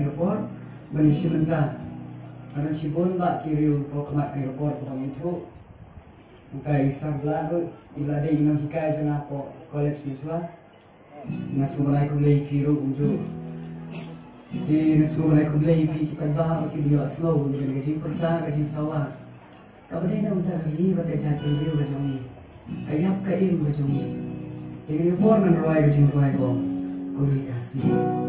report benisi mentah karena si bon ba kiriu ko kemat report ko itu bukai sabla ko ilade inang hikai jana ko college miswa nasumalay ko lay kiro unjo di nasumalay ko lay pi kibah ki dia slow dengan gaji perta gaji sawah kabade na unta kali ba ka jatuh dia ba jongi ayap ka im ba jongi ini report na roy gaji roy ko kasih